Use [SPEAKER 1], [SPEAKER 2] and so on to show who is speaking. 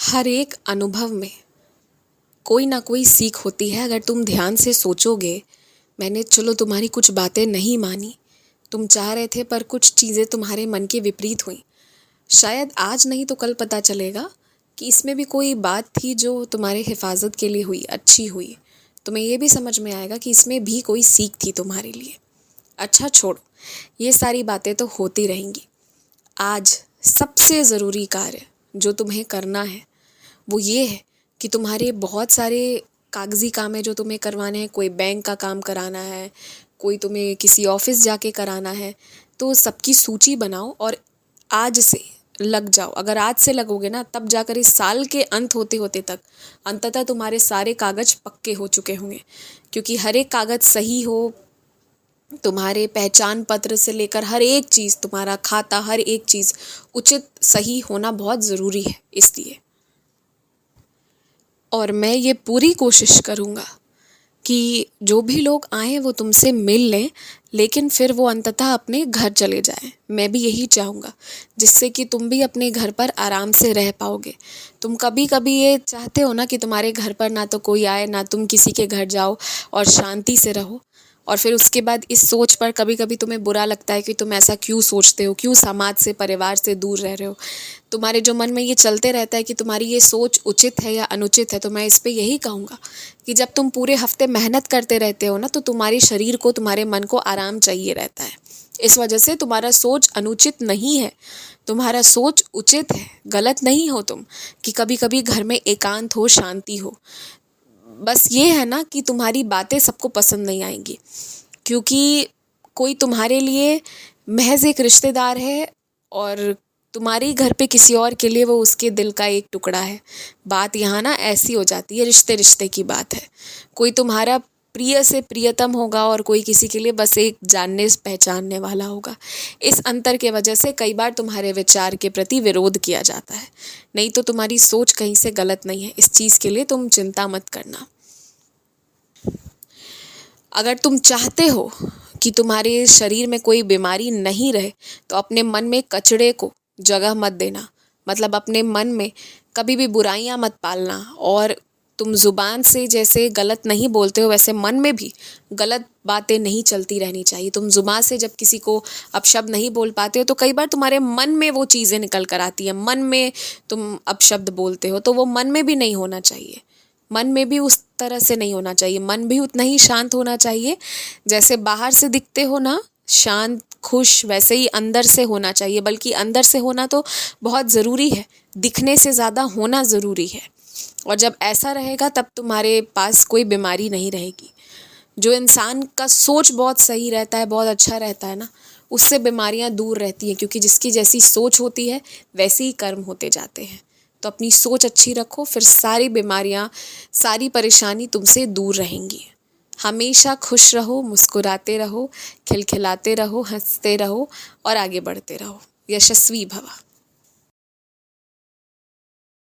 [SPEAKER 1] हर एक अनुभव में कोई ना कोई सीख होती है। अगर तुम ध्यान से सोचोगे, मैंने चलो तुम्हारी कुछ बातें नहीं मानी, तुम चाह रहे थे पर कुछ चीज़ें तुम्हारे मन के विपरीत हुई। शायद आज नहीं तो कल पता चलेगा कि इसमें भी कोई बात थी जो तुम्हारे हिफाजत के लिए हुई, अच्छी हुई। तुम्हें ये भी समझ में आएगा कि इसमें भी कोई सीख थी तुम्हारे लिए। अच्छा छोड़ो, ये सारी बातें तो होती रहेंगी। आज सबसे ज़रूरी कार्य जो तुम्हें करना है वो ये है कि तुम्हारे बहुत सारे कागज़ी काम है जो तुम्हें करवाने हैं। कोई बैंक का काम कराना है, कोई तुम्हें किसी ऑफिस जाके कराना है, तो सबकी सूची बनाओ और आज से लग जाओ। अगर आज से लगोगे ना, तब जाकर इस साल के अंत होते होते तक अंततः तुम्हारे सारे कागज़ पक्के हो चुके होंगे। क्योंकि हर एक कागज़ सही हो, तुम्हारे पहचान पत्र से लेकर हर एक चीज़, तुम्हारा खाता, हर एक चीज़ उचित सही होना बहुत ज़रूरी है। इसलिए और मैं ये पूरी कोशिश करूँगा कि जो भी लोग आएँ वो तुमसे मिल लें, लेकिन फिर वो अंततः अपने घर चले जाएं। मैं भी यही चाहूँगा, जिससे कि तुम भी अपने घर पर आराम से रह पाओगे। तुम कभी कभी ये चाहते हो ना कि तुम्हारे घर पर ना तो कोई आए, ना तुम किसी के घर जाओ और शांति से रहो। और फिर उसके बाद इस सोच पर कभी कभी तुम्हें बुरा लगता है कि तुम ऐसा क्यों सोचते हो, क्यों समाज से, परिवार से दूर रह रहे हो। तुम्हारे जो मन में ये चलते रहता है कि तुम्हारी ये सोच उचित है या अनुचित है, तो मैं इस पे यही कहूँगा कि जब तुम पूरे हफ्ते मेहनत करते रहते हो ना, तो तुम्हारे शरीर को, तुम्हारे मन को आराम चाहिए रहता है। इस वजह से तुम्हारा सोच अनुचित नहीं है, तुम्हारा सोच उचित है। गलत नहीं हो तुम कि कभी कभी घर में एकांत हो, शांति हो। बस ये है ना कि तुम्हारी बातें सबको पसंद नहीं आएंगी, क्योंकि कोई तुम्हारे लिए महज एक रिश्तेदार है और तुम्हारे घर पे किसी और के लिए वो उसके दिल का एक टुकड़ा है। बात यहाँ ना ऐसी हो जाती है, रिश्ते रिश्ते की बात है। कोई तुम्हारा प्रिय से प्रियतम होगा और कोई किसी के लिए बस एक जानने पहचानने वाला होगा। इस अंतर के वजह से कई बार तुम्हारे विचार के प्रति विरोध किया जाता है। नहीं तो तुम्हारी सोच कहीं से गलत नहीं है, इस चीज़ के लिए तुम चिंता मत करना। अगर तुम चाहते हो कि तुम्हारे शरीर में कोई बीमारी नहीं रहे, तो अपने मन में कचड़े को जगह मत देना। मतलब अपने मन में कभी भी बुराइयां मत पालना। और तुम ज़ुबान से जैसे गलत नहीं बोलते हो, वैसे मन में भी गलत बातें नहीं चलती रहनी चाहिए। तुम ज़ुबान से जब किसी को अपशब्द नहीं बोल पाते हो, तो कई बार तुम्हारे मन में वो चीज़ें निकल कर आती हैं। मन में तुम अपशब्द बोलते हो, तो वो मन में भी नहीं होना चाहिए। मन में भी उस तरह से नहीं होना चाहिए। मन भी उतना ही शांत होना चाहिए। जैसे बाहर से दिखते हो ना शांत, खुश, वैसे ही अंदर से होना चाहिए। बल्कि अंदर से होना तो बहुत ज़रूरी है, दिखने से ज़्यादा होना ज़रूरी है। और जब ऐसा रहेगा तब तुम्हारे पास कोई बीमारी नहीं रहेगी। जो इंसान का सोच बहुत सही रहता है, बहुत अच्छा रहता है ना, उससे बीमारियां दूर रहती हैं। क्योंकि जिसकी जैसी सोच होती है वैसे ही कर्म होते जाते हैं। तो अपनी सोच अच्छी रखो, फिर सारी बीमारियां, सारी परेशानी तुमसे दूर रहेंगी। हमेशा खुश रहो, मुस्कुराते रहो, खिलखिलाते रहो, हंसते रहो और आगे बढ़ते रहो। यशस्वी भव।